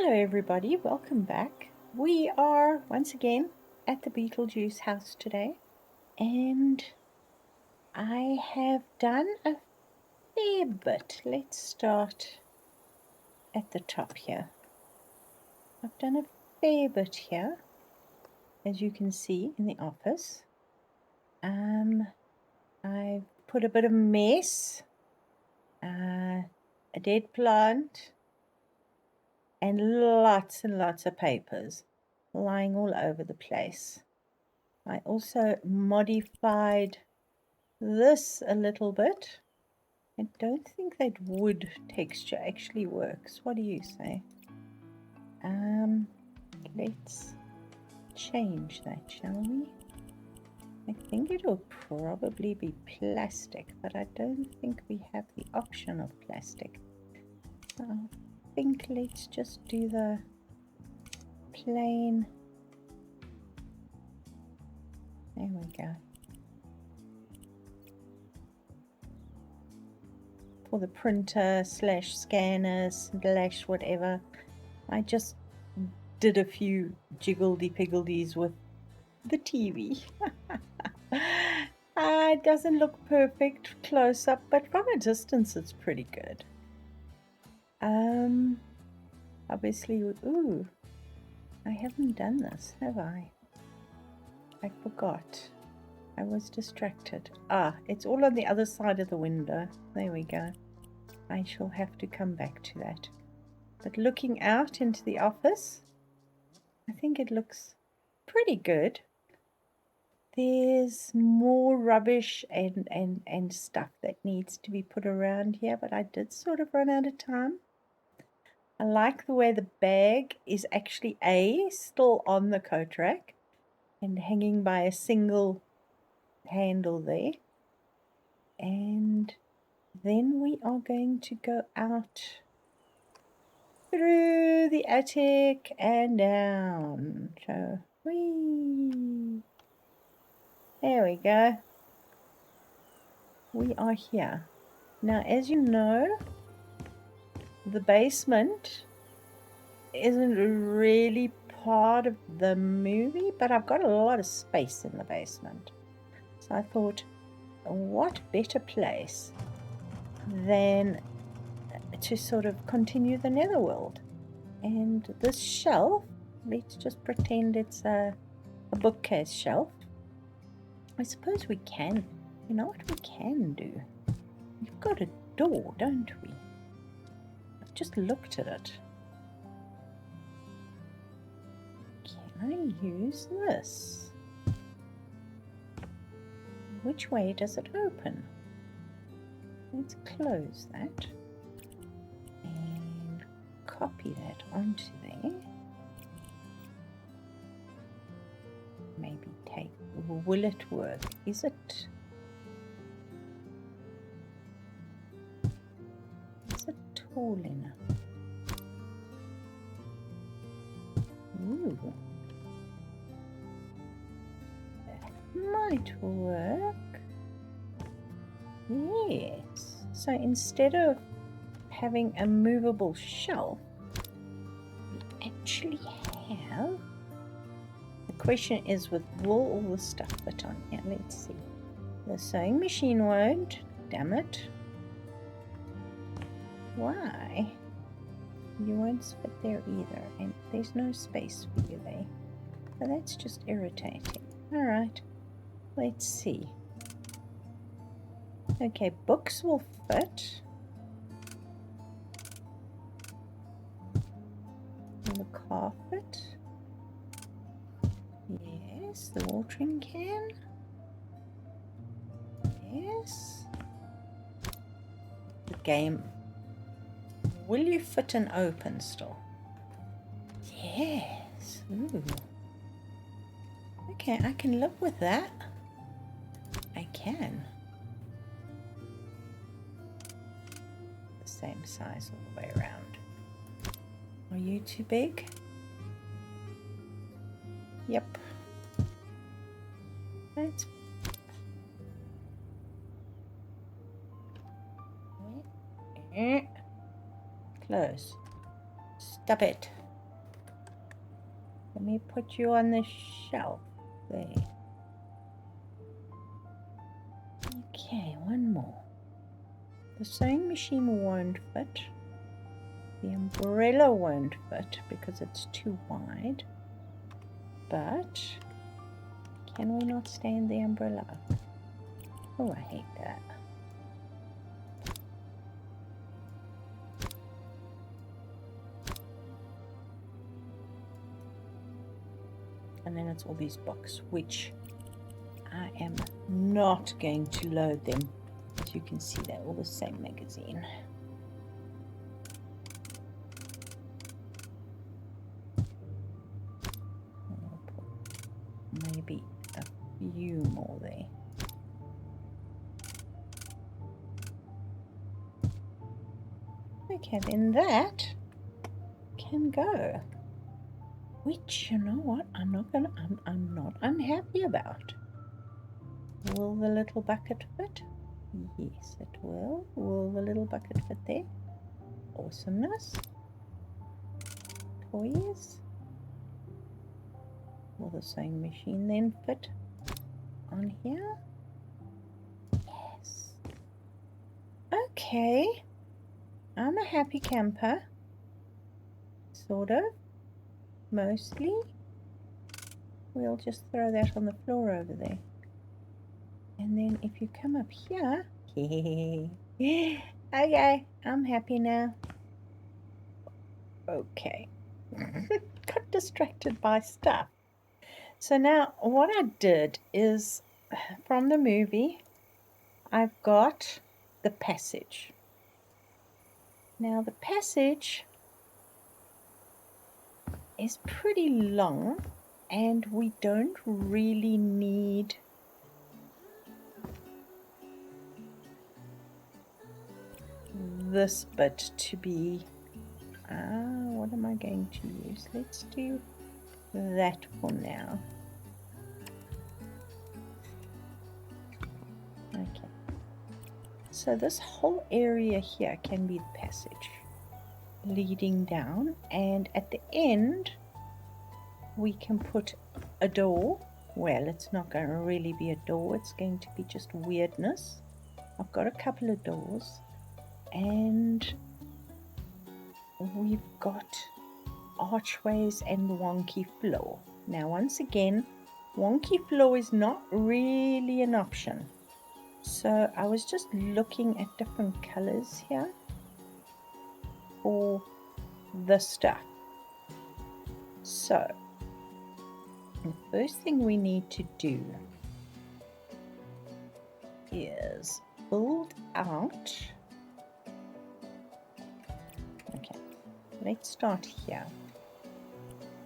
Hello everybody, welcome back. We are once again at the Beetlejuice house today, and I have done a fair bit. Let's start at the top here. I've done a fair bit here, as you can see in the office. I've put a bit of mess, a dead plant, and lots of papers lying all over the place. I also modified this a little bit. I don't think that wood texture actually works. What do you say? Let's change that, shall we? I think it'll probably be plastic, but I don't think we have the option of plastic. So I think let's just do the plain. There we go. For the printer / scanners / whatever, I just did a few jiggledy-piggledies with the TV. It doesn't look perfect close up, but from a distance it's pretty good. Obviously, ooh, I haven't done this, have I? I forgot. I was distracted. It's all on the other side of the window. There we go. I shall have to come back to that. But looking out into the office, I think it looks pretty good. There's more rubbish and stuff that needs to be put around here, but I did sort of run out of time. I like the way the bag is actually still on the coat rack and hanging by a single handle there. And then we are going to go out through the attic and down. So, whee! There we go. We are here. Now, as you know, the basement isn't really part of the movie, but I've got a lot of space in the basement. So I thought, what better place than to sort of continue the netherworld? And this shelf, let's just pretend it's a bookcase shelf. I suppose we can, you know what we can do? We've got a door, don't we? I've just looked at it. Can I use this? Which way does it open? Let's close that and copy that onto there. Maybe take, will it work? Is it tall enough? Ooh, that might work. Yes, so instead of having a movable shelf, we actually have, the question is, will all the stuff fit on here? Let's see. The sewing machine won't, damn it. Why? You won't fit there either, and there's no space for you there. So that's just irritating. Alright, let's see. Okay, books will fit. And the carpet. Yes, the watering can. Yes. The game. Will you fit and open still? Yes. Ooh. Okay, I can live with that. I can. The same size all the way around. Are you too big? Yep. Let's close. Stop it. Let me put you on the shelf there. Okay, one more. The sewing machine won't fit. The umbrella won't fit because it's too wide. But can we not stand the umbrella up? Oh, I hate that. And then it's all these books, which I am not going to load them. As you can see, they're all the same magazine. I'll put maybe a few more there. Okay, then that can go. Which, you know what, I'm not unhappy about. Will the little bucket fit? Yes, it will. Will the little bucket fit there? Awesomeness. Toys. Will the sewing machine then fit on here? Yes. Okay. I'm a happy camper. Sort of. Mostly. We'll just throw that on the floor over there. And then if you come up here, okay, I'm happy now. Okay. Got distracted by stuff. So now what I did is, from the movie, I've got the passage. Now the passage is pretty long and we don't really need this bit to be, what am I going to use? Let's do that for now. Okay, so this whole area here can be the passage leading down, and at the end we can put a door. Well, it's not going to really be a door, it's going to be just weirdness. I've got a couple of doors and we've got archways and wonky floor. Now once again, wonky floor is not really an option, so I was just looking at different colors here for the stuff. So the first thing we need to do is build out. Okay, let's start here.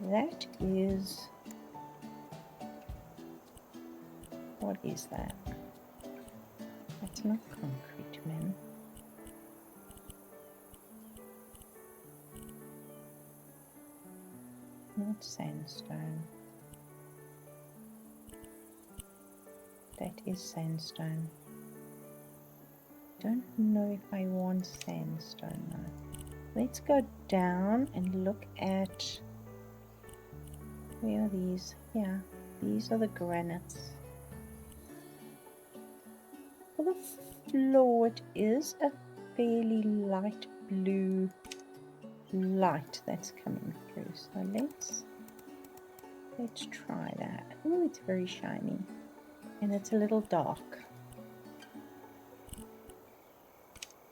That is, what is that? That's not concrete, man. Not sandstone. That is sandstone. Don't know if I want sandstone now. Let's go down and look at, where are these? Yeah, these are the granites. For the floor, it is a fairly light blue light that's coming through. So let's try that. Oh, it's very shiny and it's a little dark.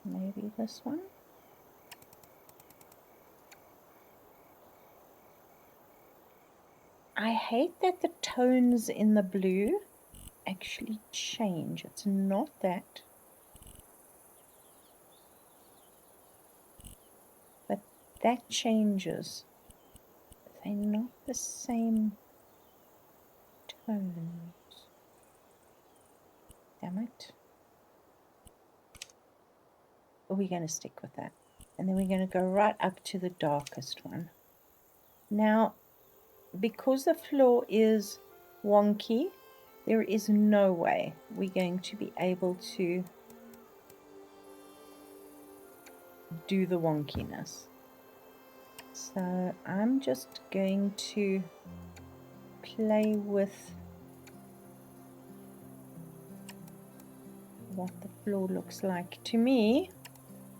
Maybe this one. I hate that the tones in the blue actually change. It's not that, but that changes. They're not the same tones. Damn it. We're going to stick with that. And then we're going to go right up to the darkest one. Now, because the floor is wonky, there is no way we're going to be able to do the wonkiness. So I'm just going to play with what the floor looks like to me,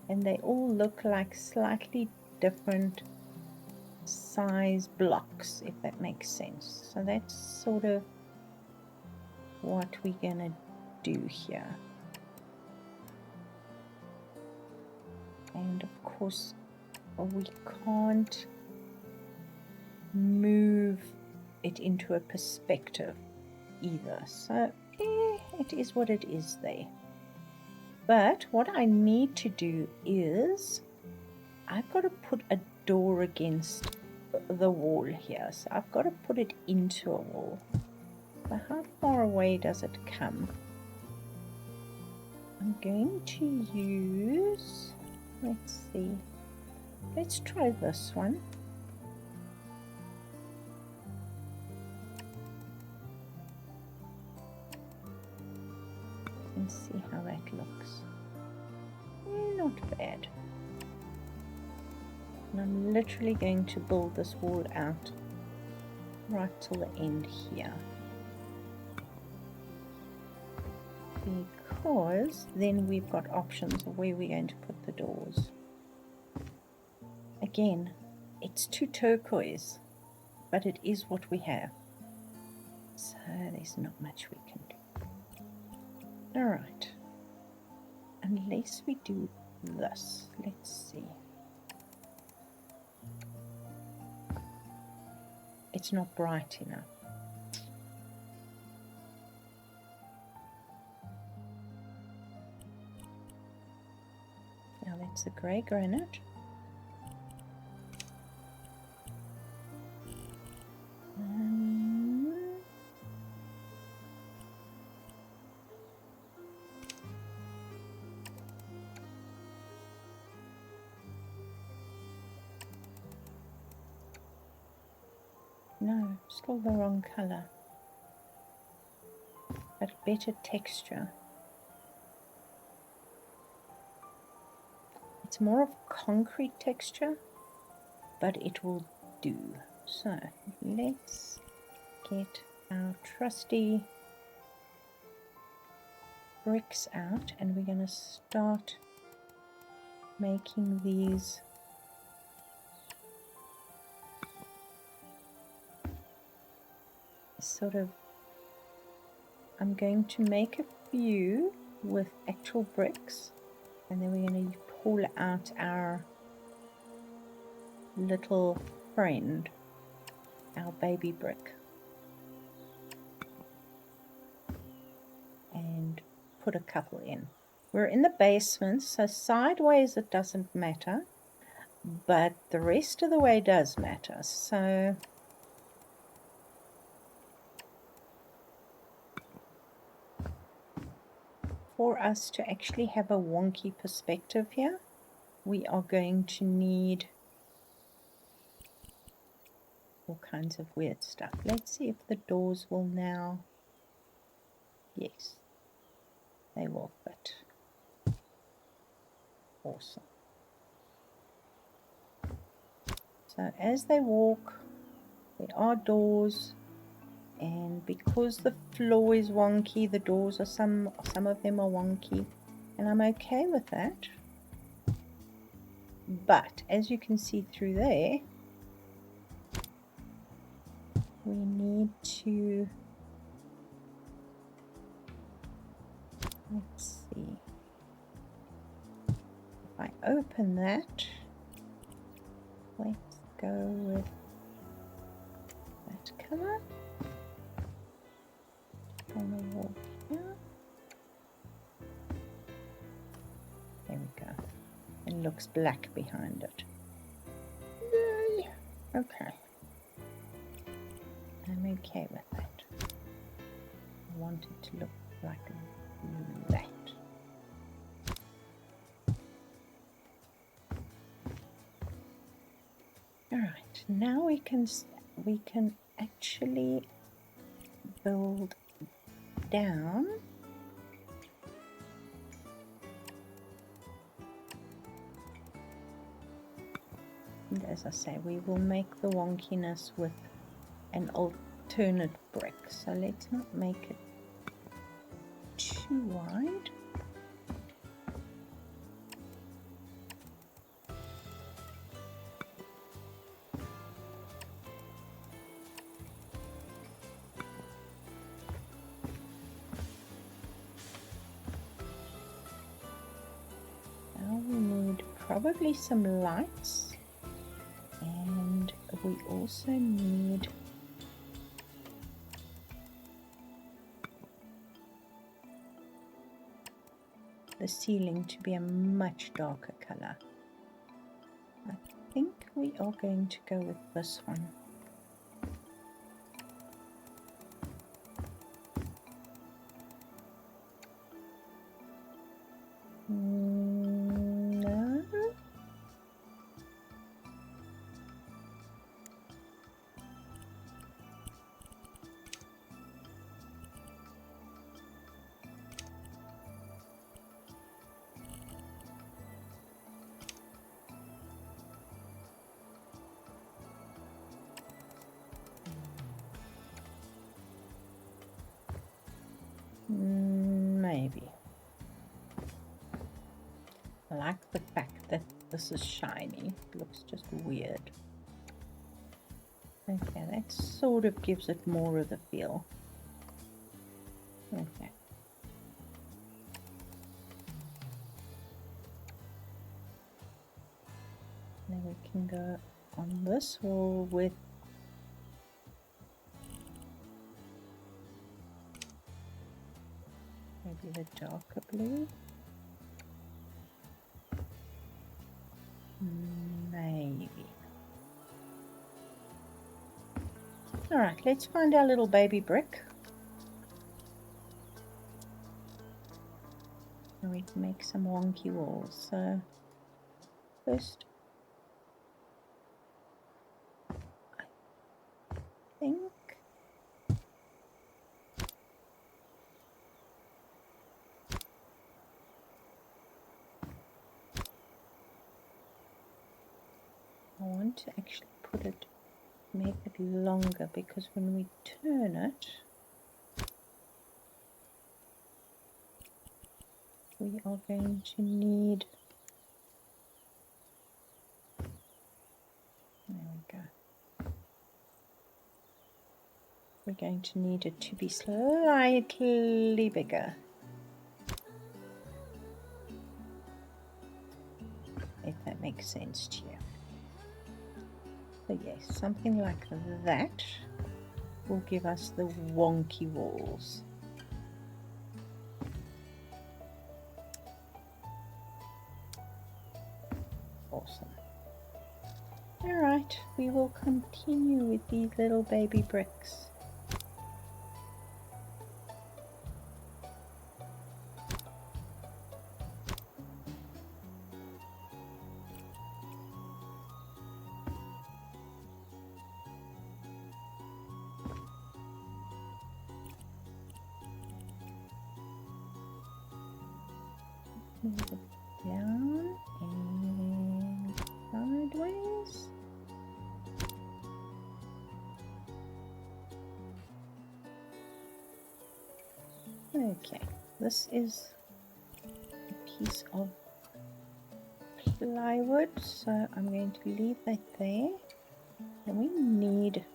and they all look like slightly different size blocks, if that makes sense. So that's sort of what we're gonna do here. And of course we can't move it into a perspective either, so it is what it is there. But what I need to do is I've got to put a door against the wall here, so I've got to put it into a wall. So how far away does it come? I'm going to use, let's see, let's try this one. And see how that looks. Not bad. And I'm literally going to build this wall out right till the end here, because then we've got options of where we're going to put the doors. Again, it's too turquoise, but it is what we have, so there's not much we can do. Alright, unless we do this, let's see. It's not bright enough. Now that's the grey granite. No, still the wrong colour, but better texture. It's more of concrete texture, but it will do. So let's get our trusty bricks out, and we're going to start making these sort of, I'm going to make a few with actual bricks, and then we're going to pull out our little friend, our baby brick, and put a couple in. We're in the basement, so sideways it doesn't matter, but the rest of the way does matter. So for us to actually have a wonky perspective here, we are going to need all kinds of weird stuff. Let's see if the doors will now, yes, they will fit. Awesome. So as they walk, there are doors, and because the floor is wonky, the doors are some of them are wonky, and I'm okay with that. But as you can see through there, we need to, let's see, if I open that, let's go with that color on the wall here. There we go. It looks black behind it. Yay! Okay. I'm okay with that. I want it to look like that. Alright, now we can actually build down. And as I say, we will make the wonkiness with an alternate brick. So let's not make it too wide. Now we need probably some lights, and we also need the ceiling to be a much darker color. I think we are going to go with this one. No. Maybe. I like the fact that this is shiny. It looks just weird. Okay, that sort of gives it more of the feel. Okay. Then we can go on this wall with maybe the darker blue. Maybe. Alright, let's find our little baby brick. And we can make some wonky walls. So first, I think I want to actually put it, make it longer, because when we turn it, we are going to need, there we go, we're going to need it to be slightly bigger, if that makes sense to you. So yes, something like that will give us the wonky walls. Awesome. Alright, we will continue with these little baby bricks. Move it down and sideways. Okay, this is a piece of plywood, so I'm going to leave that there. And we need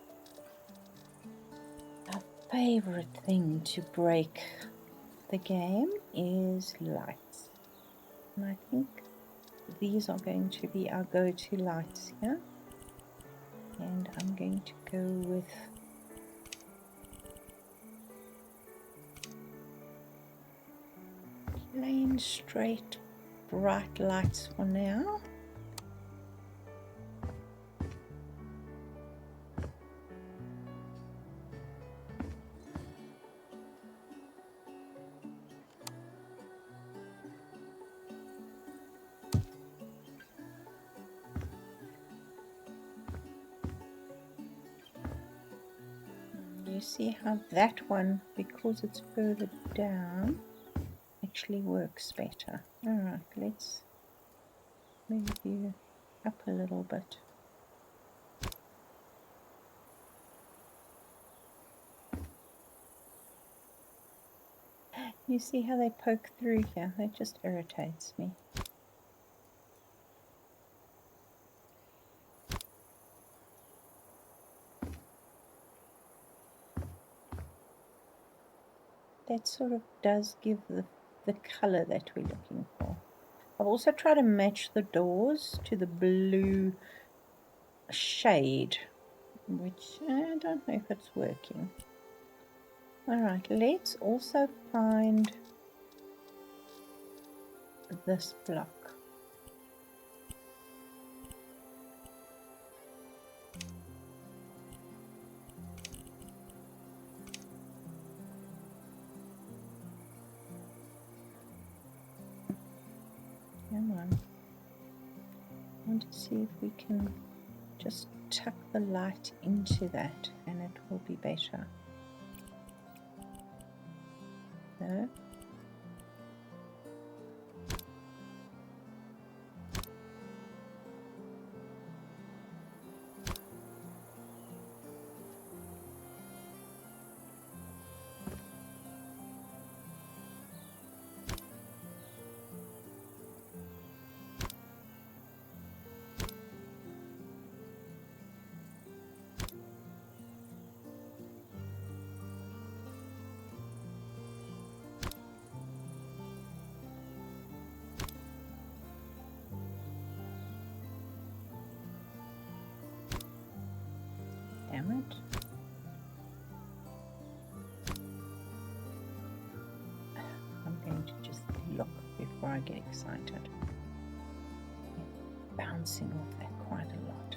our favorite thing to break the game is lights. And I think these are going to be our go-to lights here. And I'm going to go with plain, straight, bright lights for now. You see how that one, because it's further down, actually works better. Alright, let's move you up a little bit. You see how they poke through here? That just irritates me. That sort of does give the colour that we're looking for. I've also tried to match the doors to the blue shade, which I don't know if it's working. Alright, let's also find this block. Come on. I want to see if we can just tuck the light into that and it will be better. No? Damn it. I'm going to just look before I get excited. Bouncing off that quite a lot.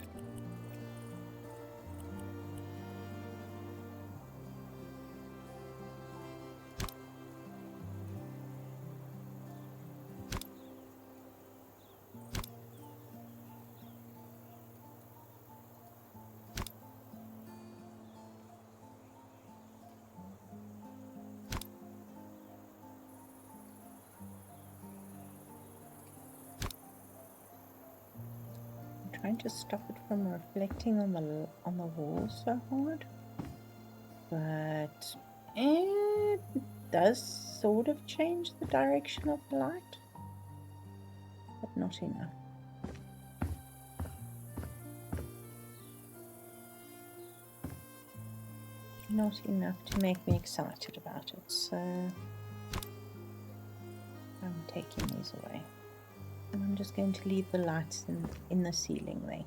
Trying to stop it from reflecting on the wall so hard, but it does sort of change the direction of the light, but not enough. Not enough to make me excited about it, so I'm taking these away. And I'm just going to leave the lights in the ceiling there.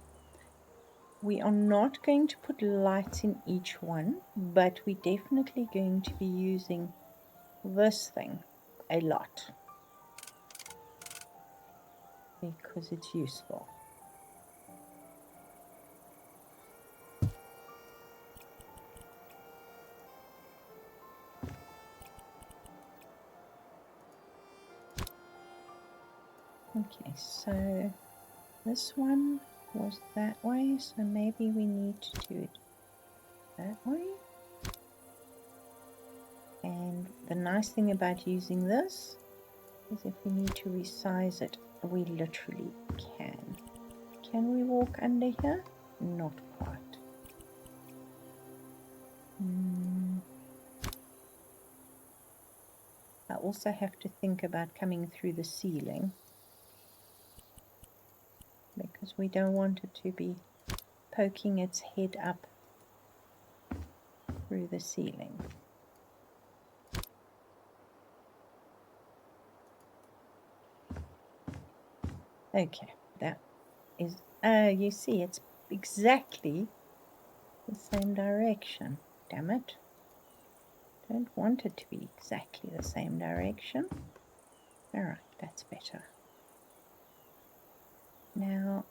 We are not going to put lights in each one, but we're definitely going to be using this thing a lot because it's useful. Okay, so this one was that way, so maybe we need to do it that way. And the nice thing about using this is if we need to resize it, we literally can. Can we walk under here? Not quite. I also have to think about coming through the ceiling, because we don't want it to be poking its head up through the ceiling. Okay, that is, you see, it's exactly the same direction. Damn it. Don't want it to be exactly the same direction. Alright, that's better. Now,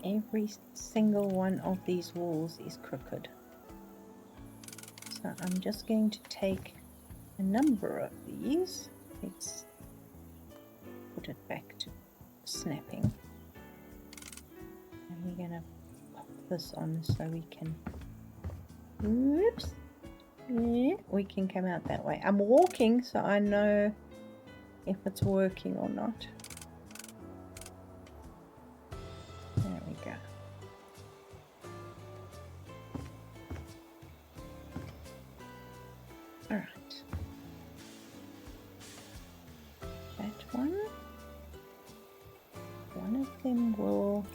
every single one of these walls is crooked. So I'm just going to take a number of these. Let's put it back to snapping. And we're going to pop this on so we can, whoops, yeah, we can come out that way. I'm walking so I know if it's working or not. There we go. All right. That one. One of them will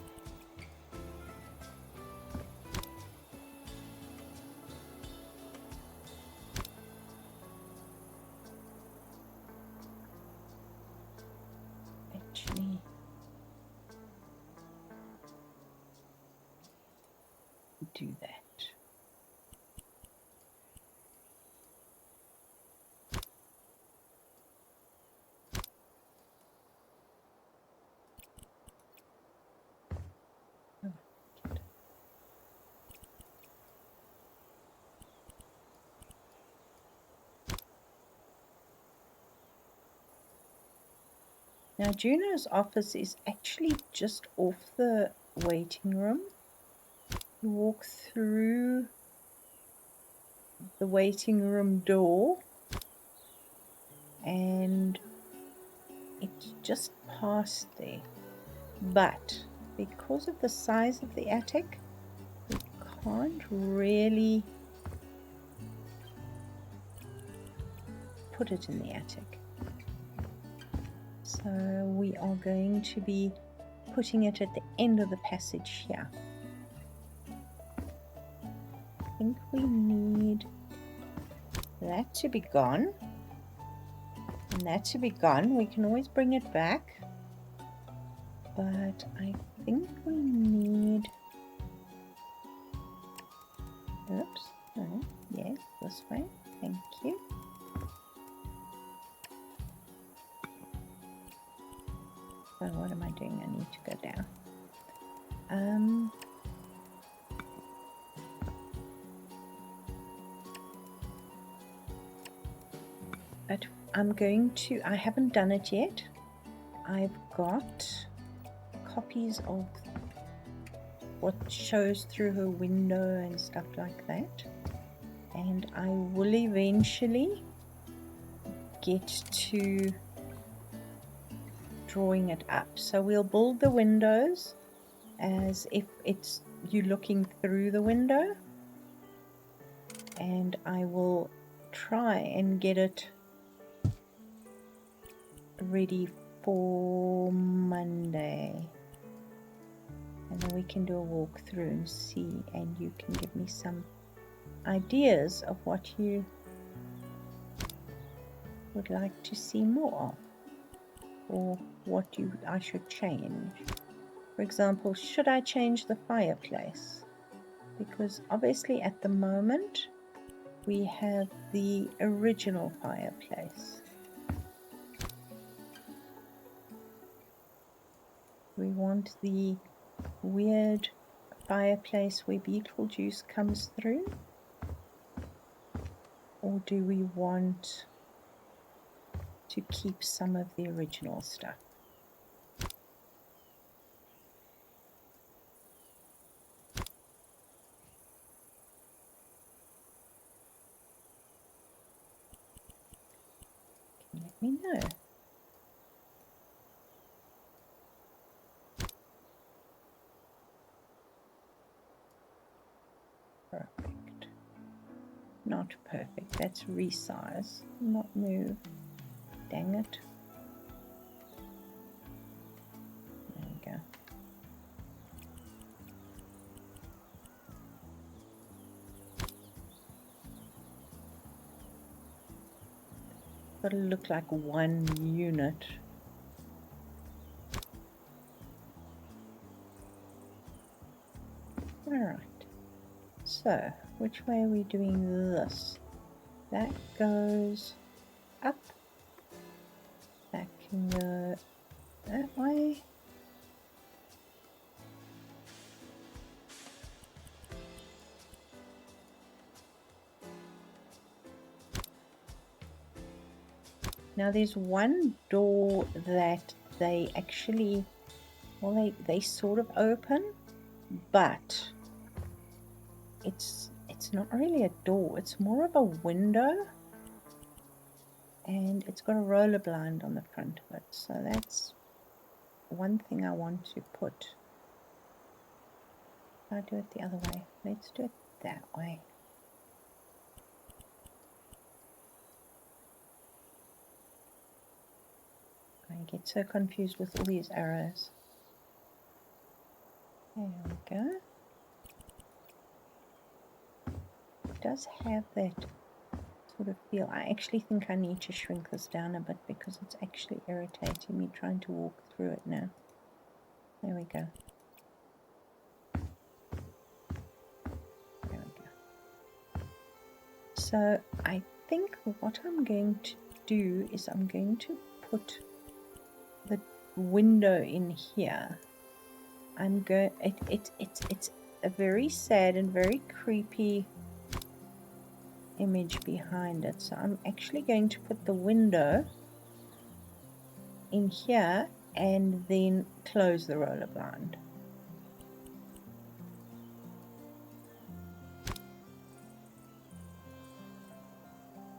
actually do that. Now Juno's office is actually just off the waiting room. You walk through the waiting room door and it's just past there. But because of the size of the attic, we can't really put it in the attic. So we are going to be putting it at the end of the passage here. I think we need that to be gone and that to be gone. We can always bring it back, but I think we need, oops, no, yes, this way, thank you. So what am I doing? I need to go down. But I'm going to, I haven't done it yet. I've got copies of what shows through her window and stuff like that. And I will eventually get to drawing it up. So we'll build the windows as if it's you looking through the window. And I will try and get it ready for Monday, and then we can do a walkthrough and see, and you can give me some ideas of what you would like to see more of, or what I should change. For example, should I change the fireplace? Because obviously at the moment we have the original fireplace. We want the weird fireplace where Beetlejuice comes through, or do we want to keep some of the original stuff? Let me know. Perfect. Not perfect. That's resize, not move. Dang it. There we go. Got to look like one unit. Alright. So, which way are we doing this? That goes up. That can go that way. Now there's one door that they actually, well, they sort of open, but it's not really a door, it's more of a window, and it's got a roller blind on the front of it. So that's one thing I want to put. I'll do it the other way. Let's do it that way. I get so confused with all these arrows. There we go. It does have that sort of feel. I actually think I need to shrink this down a bit because it's actually irritating me trying to walk through it now. There we go. There we go. So I think what I'm going to do is I'm going to put the window in here. It's a very sad and very creepy image behind it, so I'm actually going to put the window in here and then close the roller blind.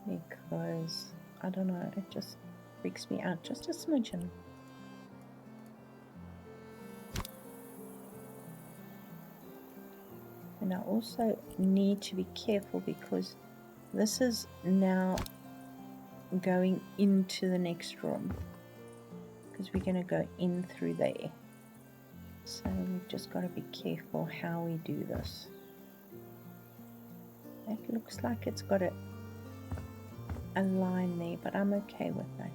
Because I don't know, it just freaks me out just a smidgen. And I also need to be careful because this is now going into the next room, because we're going to go in through there. So we've just got to be careful how we do this. It looks like it's got a line there, but I'm okay with that.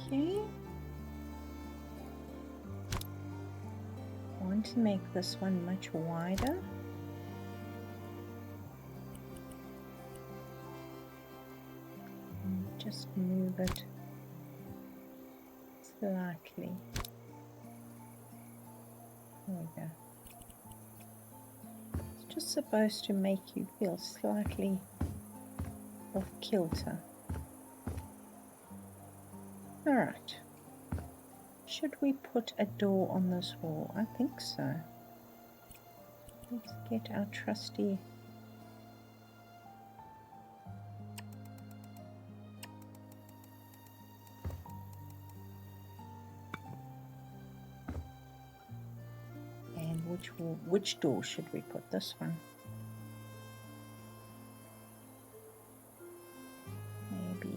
Okay. I want to make this one much wider. And just move it slightly. There we go. It's just supposed to make you feel slightly off kilter. Alright. Should we put a door on this wall? I think so. Let's get our trusty and which door should we put? This one? Maybe.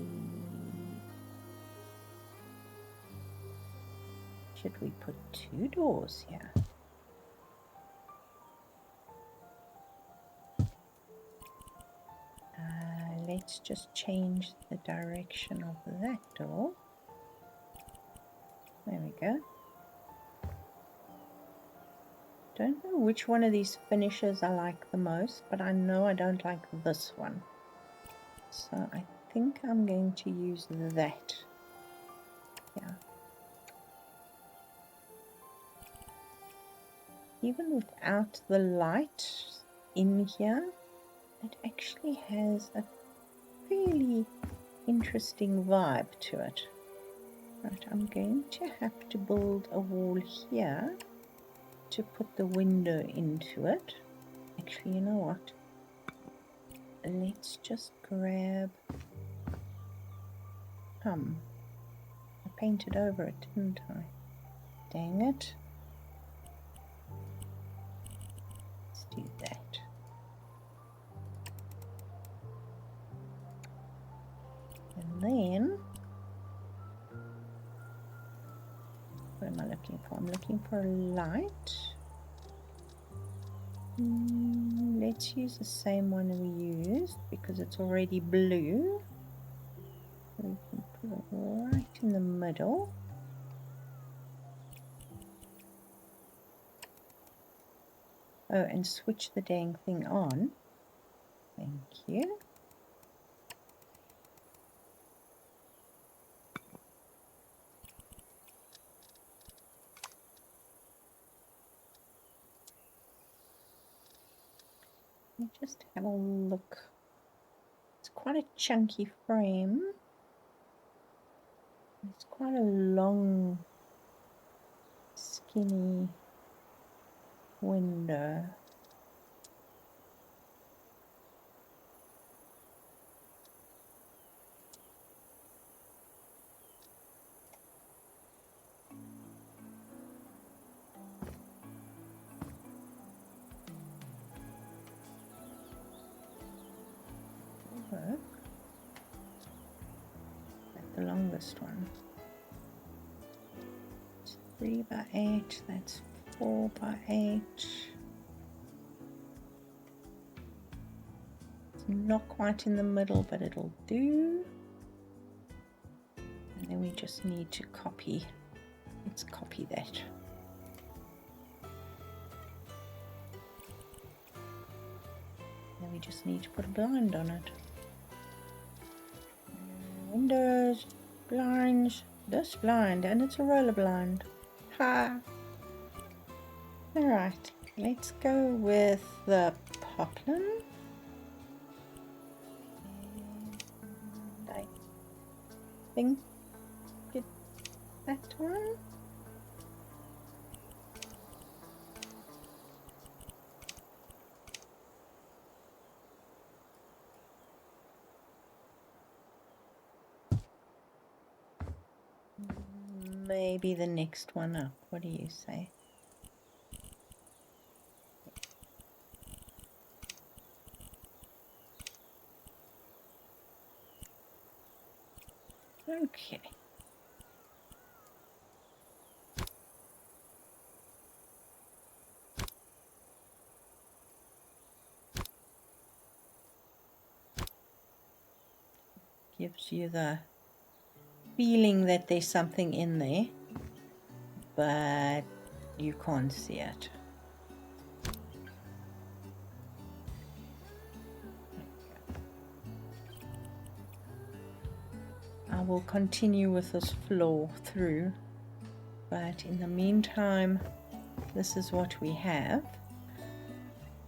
Should we put 2 doors here? Let's just change the direction of that door. There we go. Don't know which one of these finishes I like the most, but I know I don't like this one. So I think I'm going to use that. Yeah. Even without the light in here, it actually has a fairly interesting vibe to it. Right, I'm going to have to build a wall here to put the window into it. Actually, you know what? Let's just grab... I painted over it, didn't I? Dang it. Let's do that. And then, what am I looking for? I'm looking for a light. Let's use the same one we used because it's already blue. We can put it right in the middle. Oh, and switch the dang thing on. Thank you. Let me just have a look. It's quite a chunky frame. It's quite a long, skinny window. first one. 3 by 8, that's 4 by 8. It's not quite in the middle, but it'll do. And then we just need to copy. Let's copy that. Then we just need to put a blind on it. Windows, blinds, this blind, and it's a roller blind. Ha! Alright, let's go with the poplin. And I think it's that one. Maybe the next one up. What do you say? Okay. Gives you the feeling that there's something in there, but you can't see it. I will continue with this floor through, but in the meantime, this is what we have.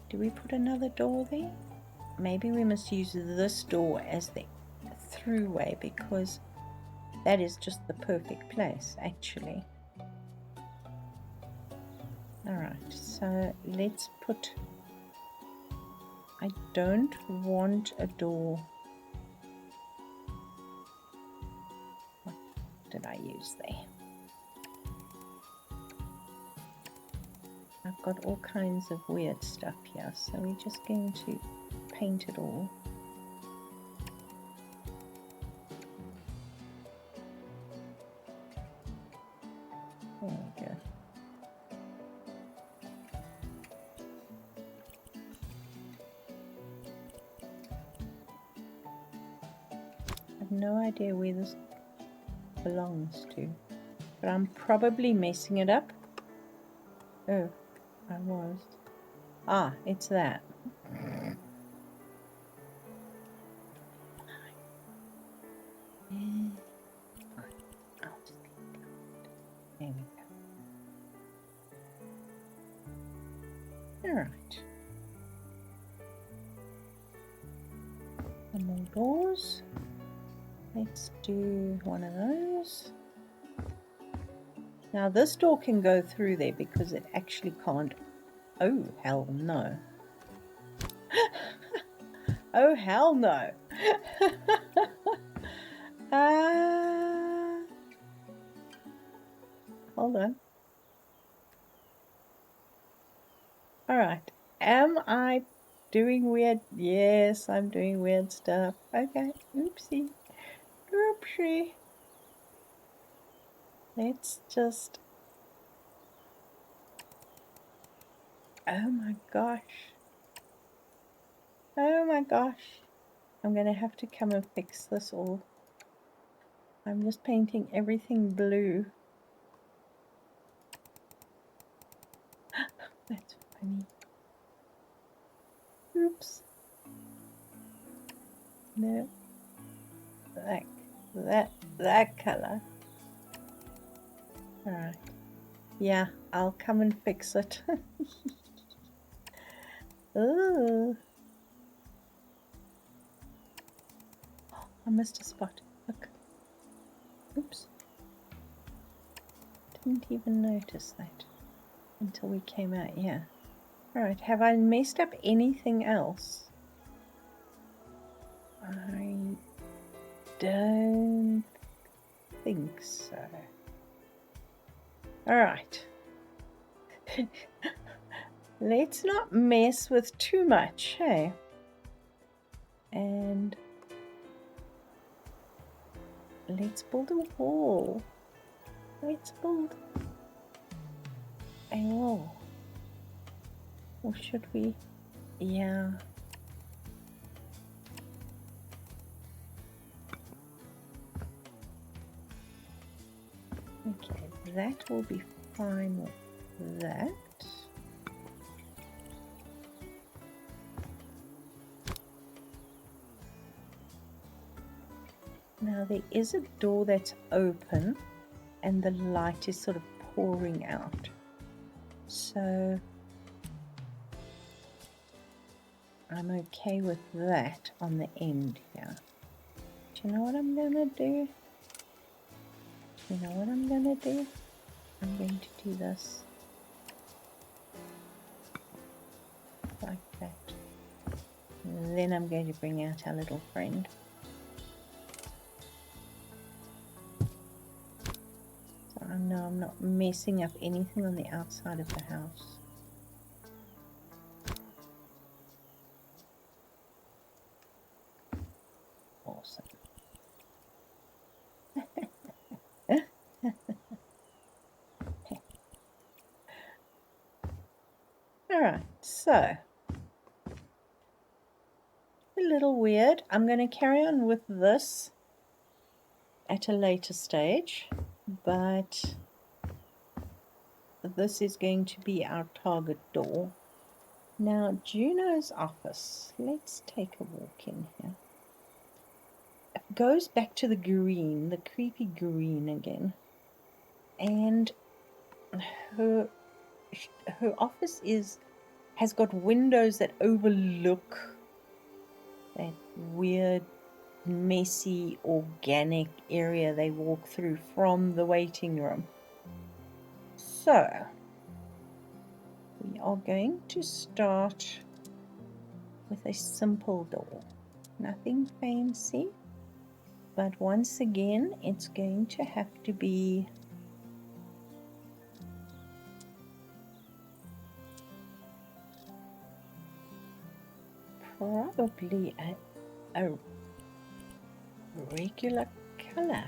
Do we put another door there? Maybe we must use this door as the throughway, because that is just the perfect place actually. Alright, so let's put, I don't want a door. What did I use there? I've got all kinds of weird stuff here, so we're just going to paint it all. There we go. I have no idea where this belongs to, but I'm probably messing it up. Oh, I was. Ah, it's that. There we go. Alright. Some more doors. Let's do one of those. Now this door can go through there because it actually can't. Oh, hell no. Oh, hell no. Hold on. Alright. Am I doing weird? Yes, I'm doing weird stuff. Okay. Oopsie. Oopsie. Let's just... Oh my gosh. Oh my gosh. I'm going to have to come and fix this all. I'm just painting everything blue. That's funny. Oops. No. That color. Alright. Yeah, I'll come and fix it. Ooh. I missed a spot. Look. Oops. Didn't even notice that until we came out here. Alright, have I messed up anything else? I don't think so. Alright. Let's not mess with too much, hey? And let's build a wall. Let's build a wall. Or should we? Yeah. Okay, that will be fine with that. Now there is a door that's open and the light is sort of pouring out. So I'm okay with that on the end here. Do you know what I'm gonna do? I'm going to do this like that. And then I'm going to bring out our little friend. So I know I'm not messing up anything on the outside of the house. Awesome. Alright, so a little weird. I'm going to carry on with this at a later stage, but this is going to be our target door. Now, Juno's office. Let's take a walk in here. It goes back to the green, the creepy green again. And her office has got windows that overlook that weird, messy, organic area they walk through from the waiting room. So we are going to start with a simple door. Nothing fancy, but once again it's going to have to be probably a regular color.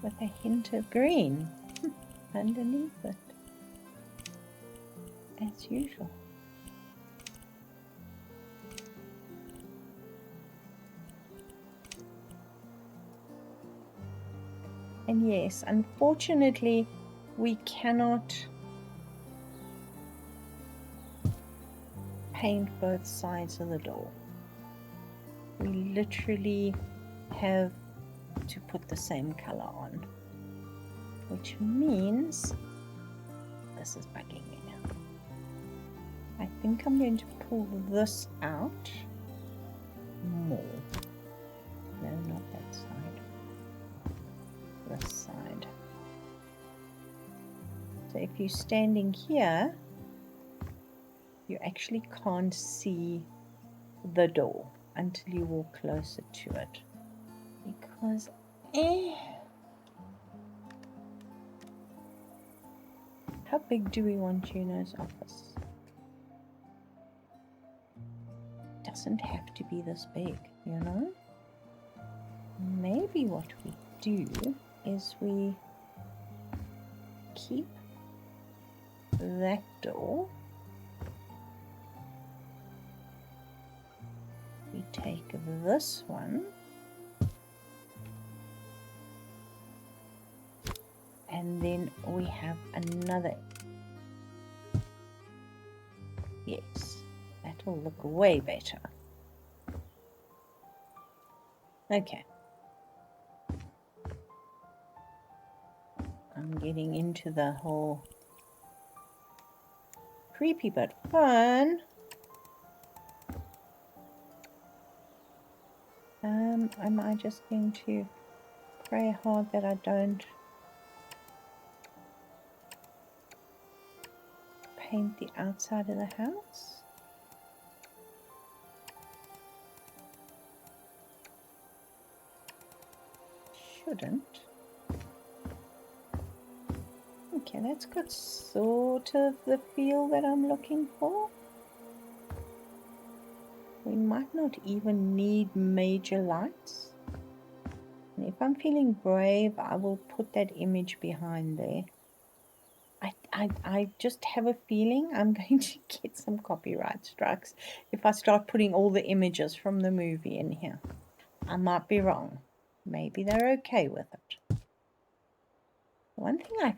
With a hint of green underneath it, as usual. And yes, unfortunately, we cannot paint both sides of the door. We literally have to put the same color on, which means this is bugging me now. I think I'm going to pull this out more. No, not that side. This side. So if you're standing here, you actually can't see the door until you walk closer to it. Because how big do we want Juno's office? Doesn't have to be this big, you know? Maybe what we do is we keep that door. We take this one and then we have another. Yes, that will look way better. Okay. I'm getting into the whole creepy but fun. Am I just going to pray hard that I don't paint the outside of the house? Shouldn't. Okay, that's got sort of the feel that I'm looking for. might not even need major lights. And if I'm feeling brave, I will put that image behind there. I just have a feeling I'm going to get some copyright strikes if I start putting all the images from the movie in here. I might be wrong. Maybe they're okay with it. One thing I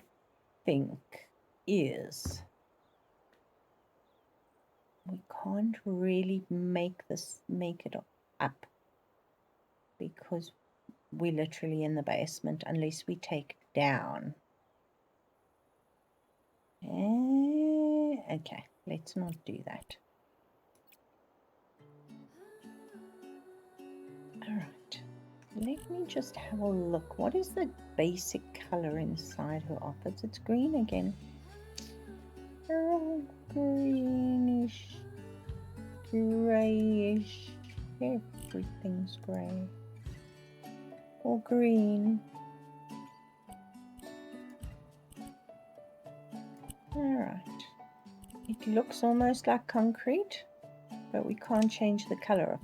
think is we can't really make it up because we're literally in the basement unless we take it down. Okay, let's not do that. Alright, let me just have a look. What is the basic color inside her office? It's green again. Oh, greenish, grayish. Everything's grey or green. Alright. It looks almost like concrete, but we can't change the color.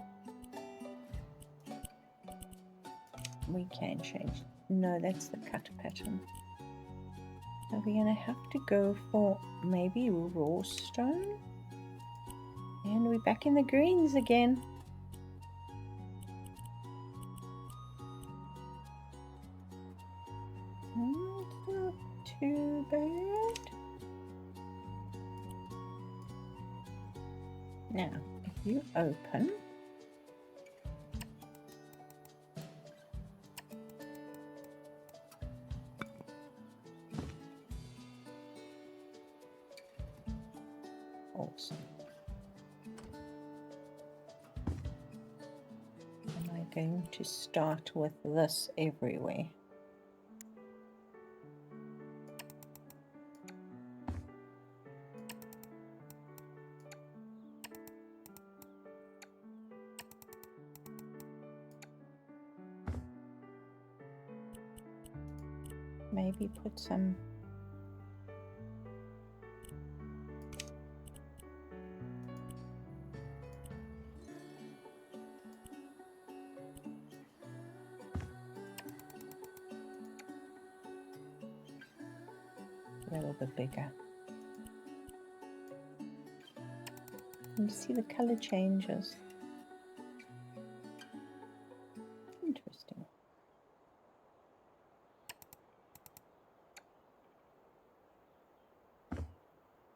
We can change. No, that's the cut pattern. So we're going to have to go for maybe raw stone. And we're back in the greens again. It's not too bad. Now, if you open, awesome. Am I going to start with this everywhere? Maybe put some a little bit bigger. You see the color changes. Interesting.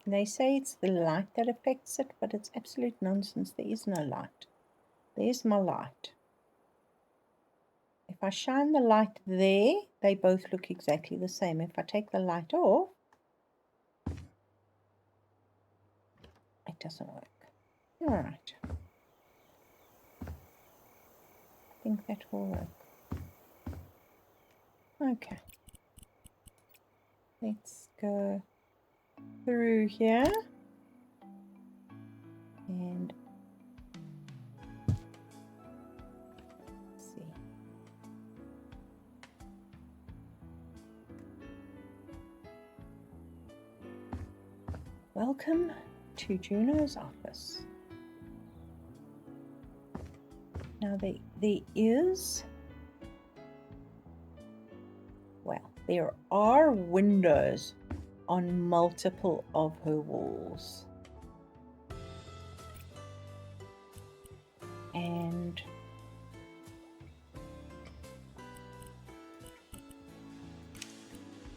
They say it's the light that affects it, but it's absolute nonsense. There is no light. There's my light. If I shine the light there, they both look exactly the same. If I take the light off, it doesn't work. All right. I think that will work. Okay. Let's go through here and see. Welcome to Juno's office. Now there are windows on multiple of her walls. And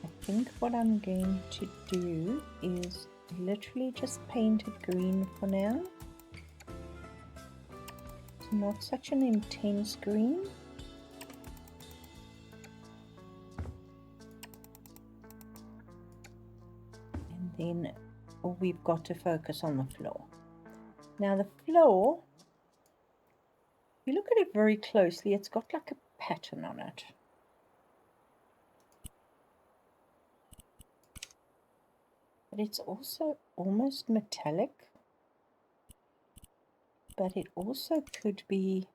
I think what I'm going to do is literally just paint it green for now. It's not such an intense green. And then we've got to focus on the floor. Now the floor, if you look at it very closely, it's got like a pattern on it. But it's also almost metallic. But it also could be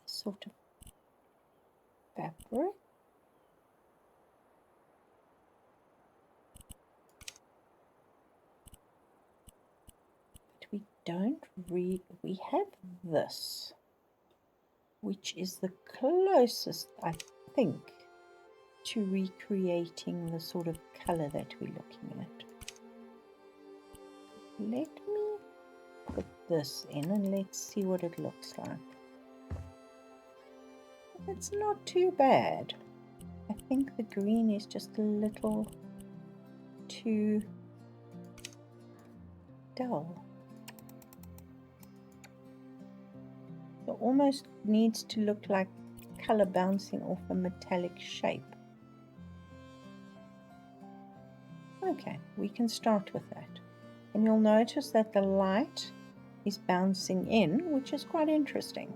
sort of fabric. we have this, which is the closest, I think, to recreating the sort of color that we're looking at. Let me put this in and let's see what it looks like. It's not too bad. I think the green is just a little too dull. It almost needs to look like color bouncing off a metallic shape. Okay, we can start with that. And you'll notice that the light is bouncing in, which is quite interesting.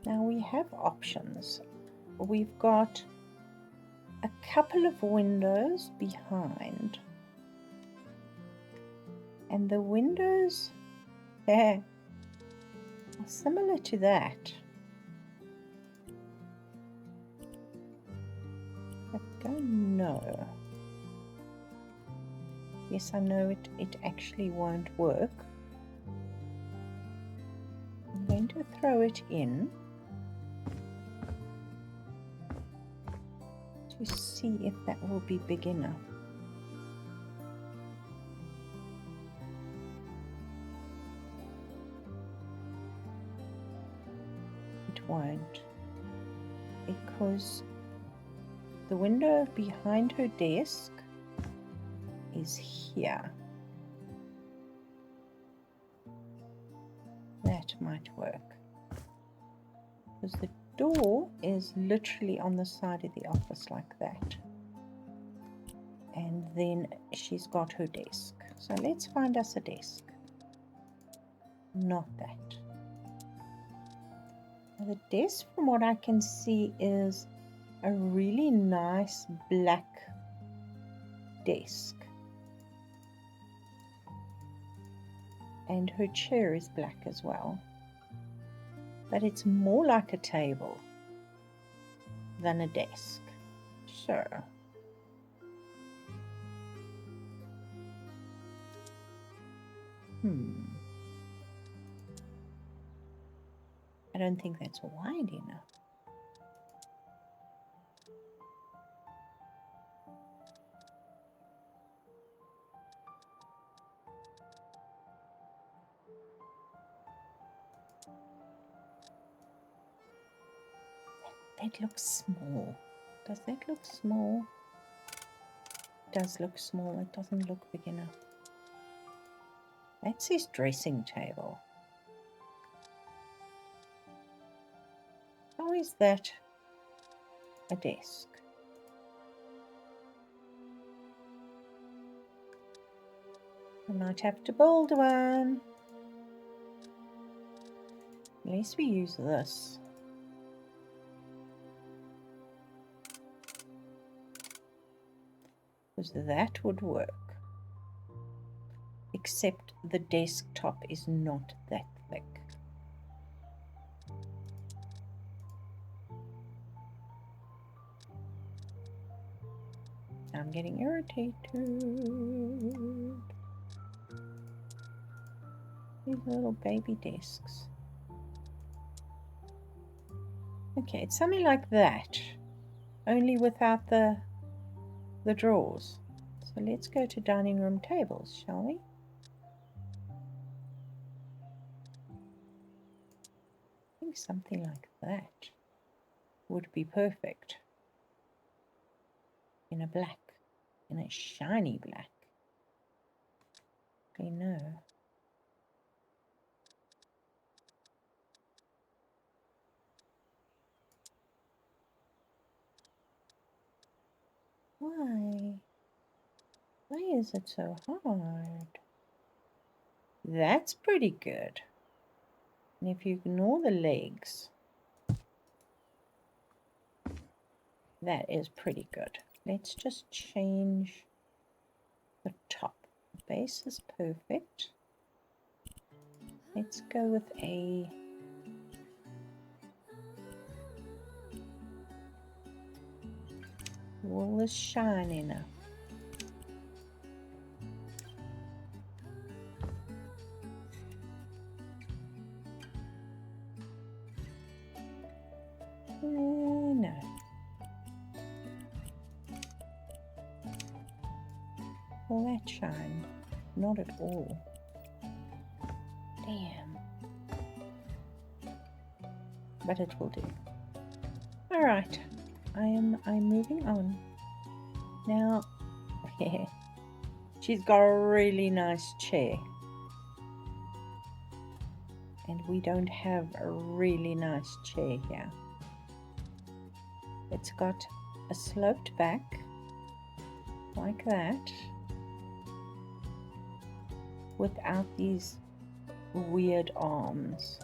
Now we have options. We've got a couple of windows behind. And the windows there are similar to that. I don't know. Yes, I know it actually won't work. I'm going to throw it in to see if that will be big enough. It won't, because the window behind her desk is here. That might work, because the door is literally on the side of the office like that, and then she's got her desk. So let's find us a desk. Not that. Now the desk, from what I can see, is a really nice black desk, and her chair is black as well, but it's more like a table than a desk. So I don't think that's wide enough. That looks small. Does that look small? It does look small. It doesn't look big enough. That's his dressing table. How is that a desk? I might have to build one. At least we use this. Because that would work. Except the desktop is not that thick. I'm getting irritated. These little baby desks. Okay, it's something like that, only without the drawers. So let's go to dining room tables, shall we? I think something like that would be perfect. In a black, in a shiny black. I know. Why? Why is it so hard? That's pretty good. And if you ignore the legs, that is pretty good. Let's just change the top. The base is perfect. Let's go with a wool is shiny enough. No. Will that shine? Not at all. Damn. But it will do. Alright. I'm moving on. Now, she's got a really nice chair. And we don't have a really nice chair here. It's got a sloped back, like that, without these weird arms.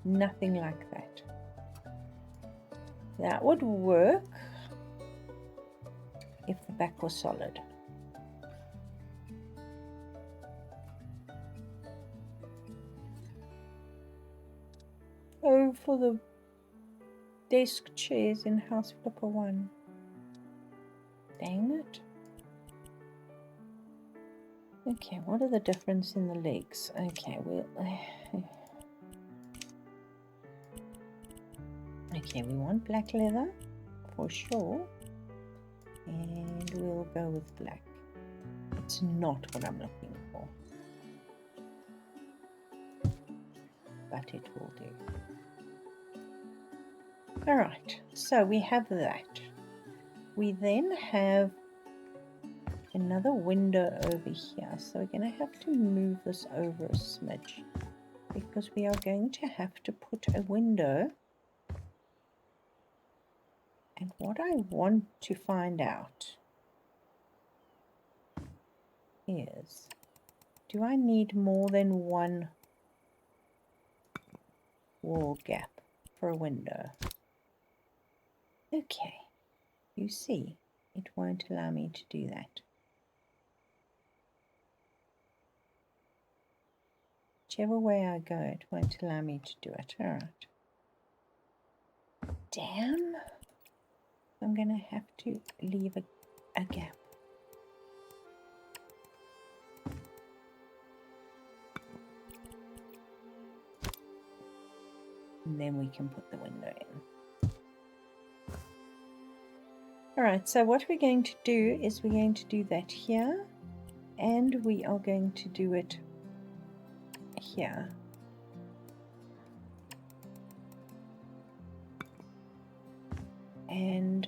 Nothing like that. That would work if the back was solid. Oh, for the desk chairs in Houseflipper 1. Dang it. Okay, what are the difference in the legs? Okay, okay, we want black leather for sure. And we'll go with black. It's not what I'm looking for. But it will do. Alright, so we have that. We then have another window over here. So we're going to have to move this over a smidge. Because we are going to have to put a window. And what I want to find out is, do I need more than one wall gap for a window? Okay, you see, it won't allow me to do that. Whichever way I go, it won't allow me to do it. Alright. Damn. I'm going to have to leave a gap. And then we can put the window in. Alright, so what we're going to do is we're going to do that here. And we are going to do it here. And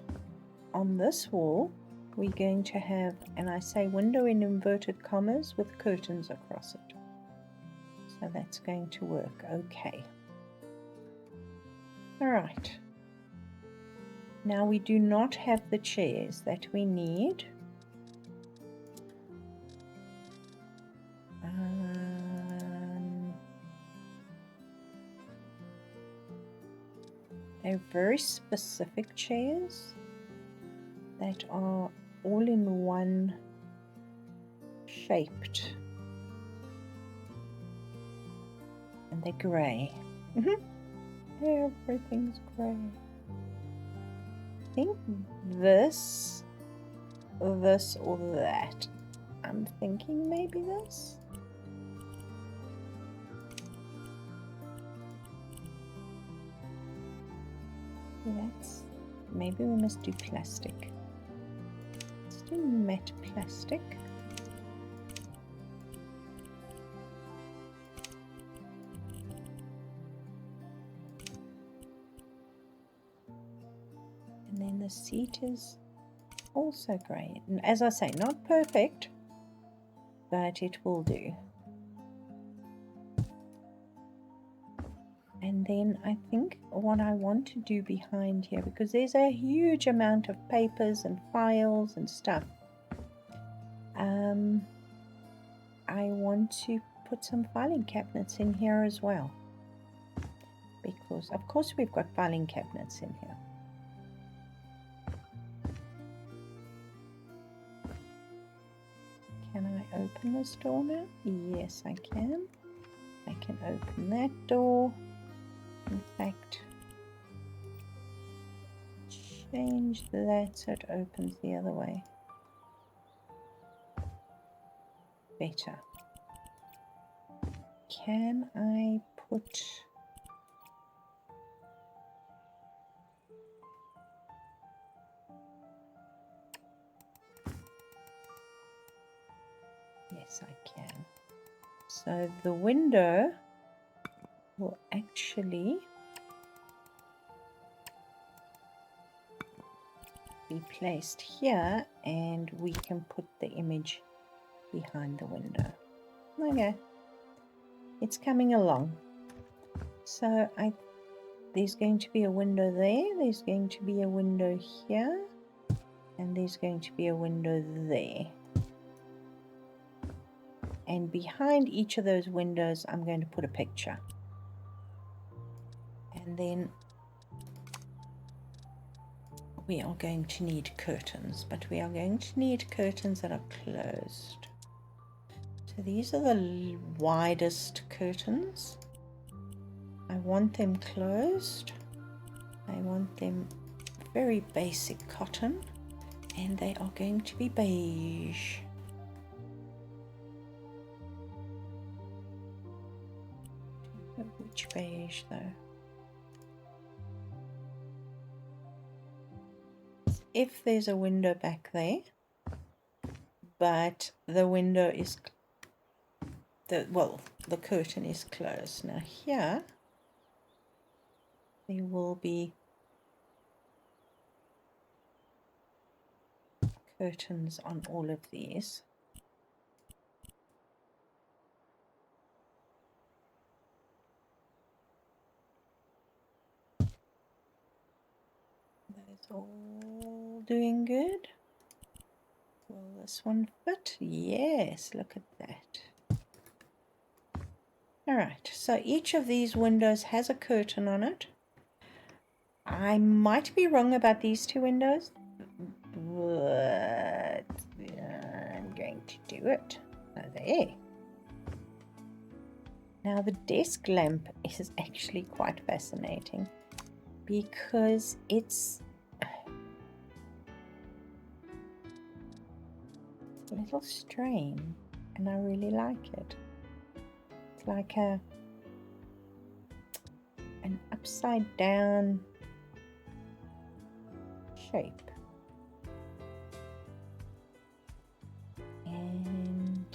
on this wall, we're going to have, and I say window in inverted commas with curtains across it. So that's going to work okay. Alright. Now we do not have the chairs that we need. They're very specific chairs that are all in one shaped. And they're grey. Everything's grey. I think this, or that. I'm thinking maybe this. That's, maybe we must do plastic. Let's do matte plastic. And then the seat is also grey. And as I say, not perfect, but it will do. And then I think what I want to do behind here, because there's a huge amount of papers and files and stuff, I want to put some filing cabinets in here as well. Because of course we've got filing cabinets in here. Can I open this door now? Yes, I can. I can open that door. In fact, change that so it opens the other way. Better. Can I put as I can. So the window will actually be placed here, and we can put the image behind the window. Okay, it's coming along. So there's going to be a window there, there's going to be a window here, and there's going to be a window there. And behind each of those windows, I'm going to put a picture. And then we are going to need curtains, but we are going to need curtains that are closed. So these are the widest curtains. I want them closed. I want them very basic cotton, and they are going to be beige. Which beige though? If there's a window back there, but the window is the curtain is closed. Now here there will be curtains on all of these. That's all doing good. Will this one fit? Yes, look at that. Alright, so each of these windows has a curtain on it. I might be wrong about these two windows, but I'm going to do it. So there. Now the desk lamp is actually quite fascinating because it's a little strange and I really like it. It's like an upside down shape. And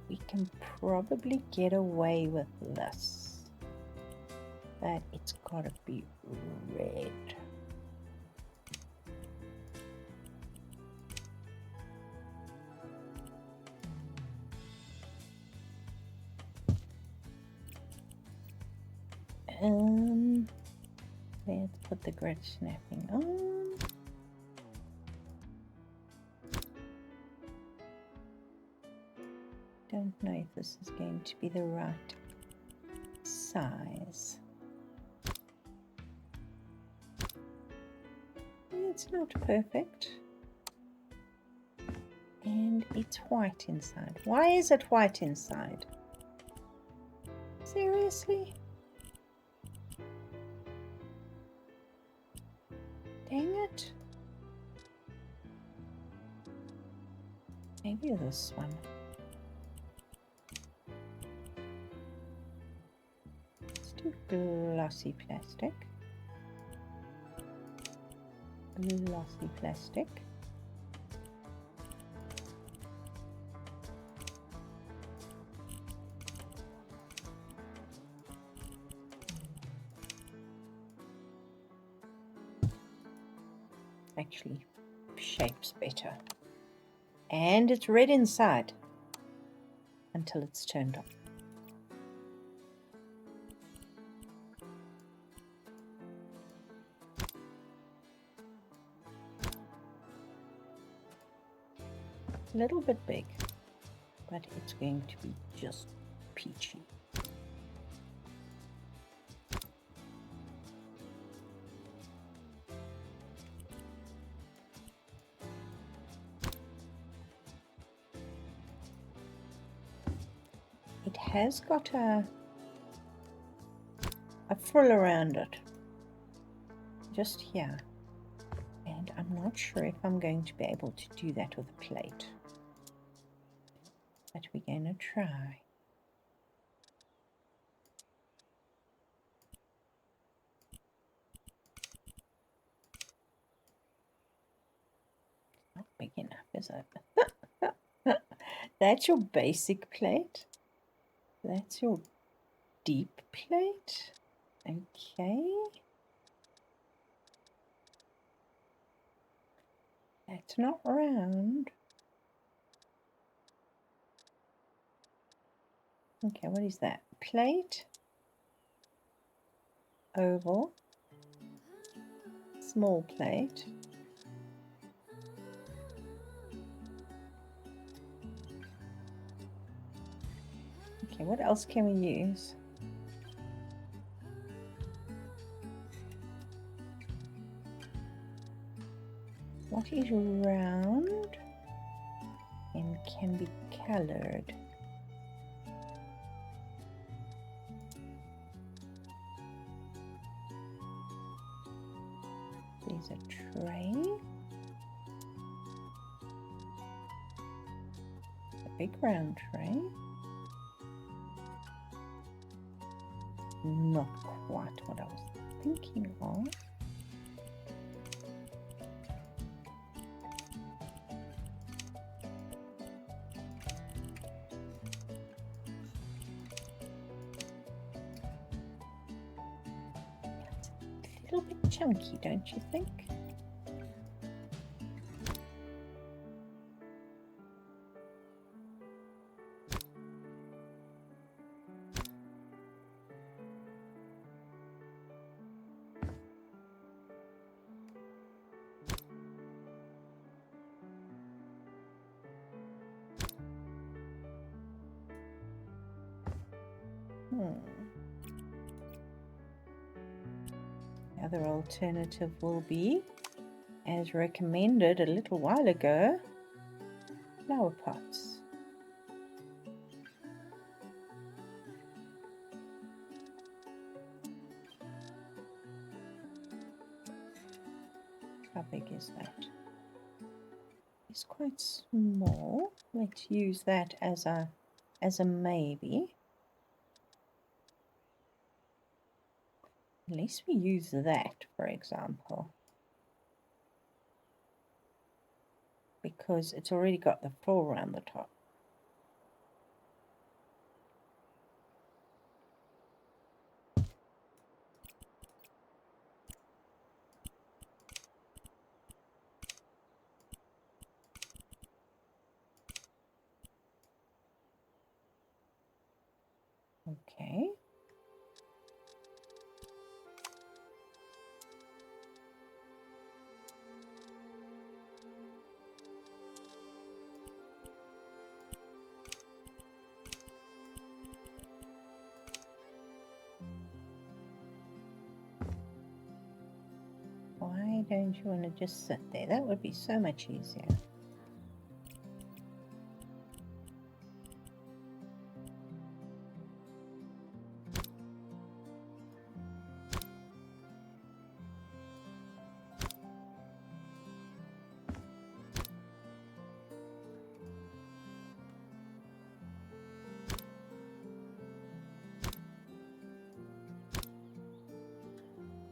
we can probably get away with this, but it's gotta be red. Let's put the grid snapping on. Don't know if this is going to be the right size. It's not perfect. And it's white inside. Why is it white inside? Seriously? Dang it. Maybe this one. Let's do glossy plastic. Glossy plastic. Actually shapes better, and it's red inside until it's turned on. It's a little bit big, but it's going to be just peachy. It has got a frill around it, just here, and I'm not sure if I'm going to be able to do that with a plate, but we're going to try. Not big enough, is it? That's your basic plate. That's your deep plate. Okay. That's not round. Okay, what is that? Plate, oval, small plate. Okay, what else can we use? What is round and can be colored? There's a tray. A big round tray. Not quite what I was thinking of. A little bit chunky, don't you think? The other alternative will be, as recommended a little while ago, flower pots. How big is that? It's quite small. Let's use that as a maybe. At least we use that, for example, because it's already got the floor around the top. Okay. Why don't you want to just sit there? That would be so much easier.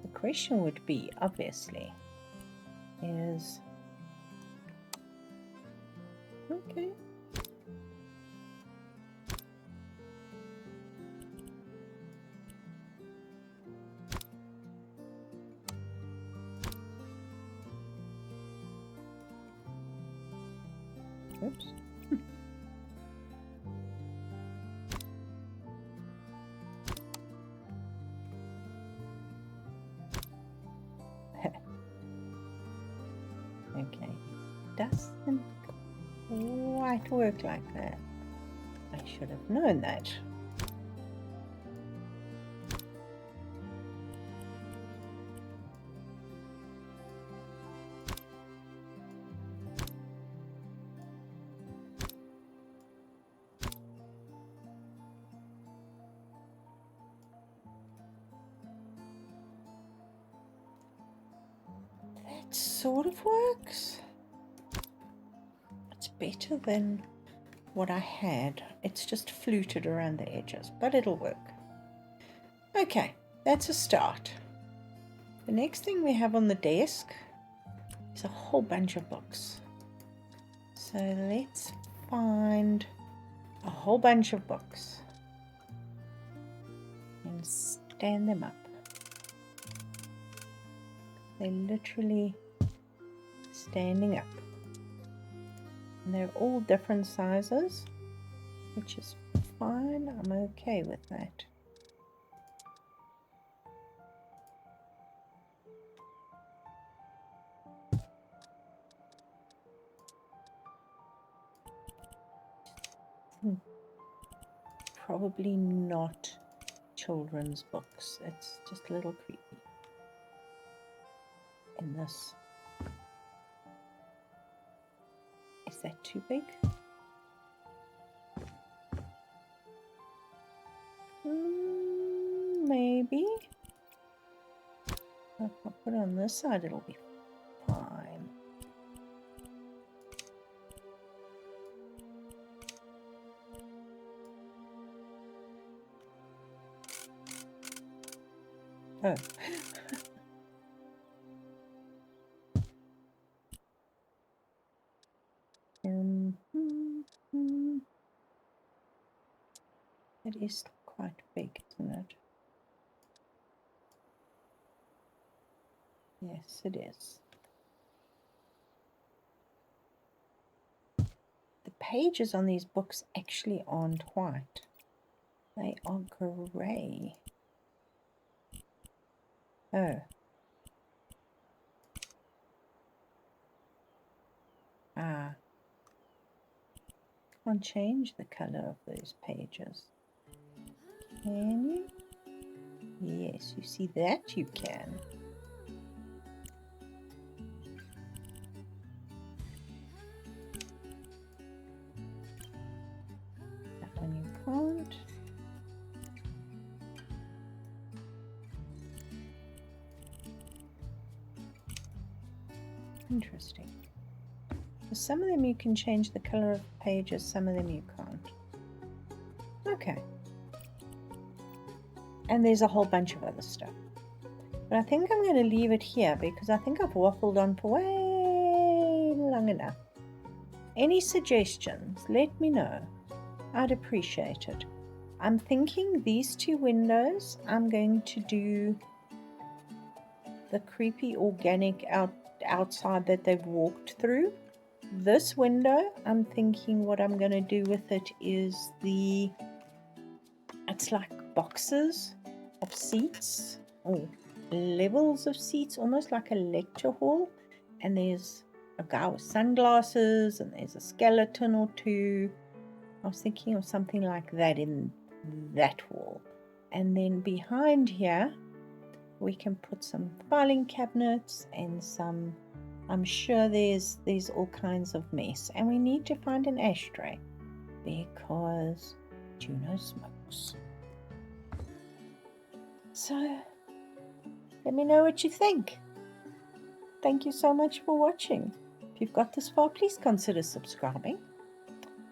The question would be, obviously, is okay. Oops. Okay, doesn't quite work like that. I should have known that. That sort of works. It's better than what I had. It's just fluted around the edges, but it'll work. Okay, that's a start. The next thing we have on the desk is a whole bunch of books. So let's find a whole bunch of books and stand them up. They're literally standing up. And they're all different sizes, which is fine. I'm okay with that. Probably not children's books. It's just a little creepy. And this. Is that too big? Maybe. If I put it on this side, it'll be fine. Oh. It is quite big, isn't it? Yes, it is. The pages on these books actually aren't white. They are grey. Oh. Ah. Can't change the color of those pages. Can you? Yes, you see that you can. That one you can't. Interesting. For some of them you can change the color of the pages, some of them you can't. Okay. And there's a whole bunch of other stuff. But I think I'm going to leave it here because I think I've waffled on for way long enough. Any suggestions? Let me know. I'd appreciate it. I'm thinking these two windows, I'm going to do the creepy organic outside that they've walked through. This window, I'm thinking what I'm going to do with it is it's like boxes of seats or levels of seats, almost like a lecture hall, and there's a guy with sunglasses and there's a skeleton or two. I was thinking of something like that in that wall, and then behind here we can put some filing cabinets and some, I'm sure there's all kinds of mess, and we need to find an ashtray because Juno smokes. So let me know what you think. Thank you so much for watching. If you've got this far, please consider subscribing.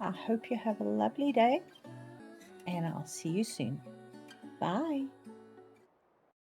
I hope you have a lovely day, and I'll see you soon. Bye.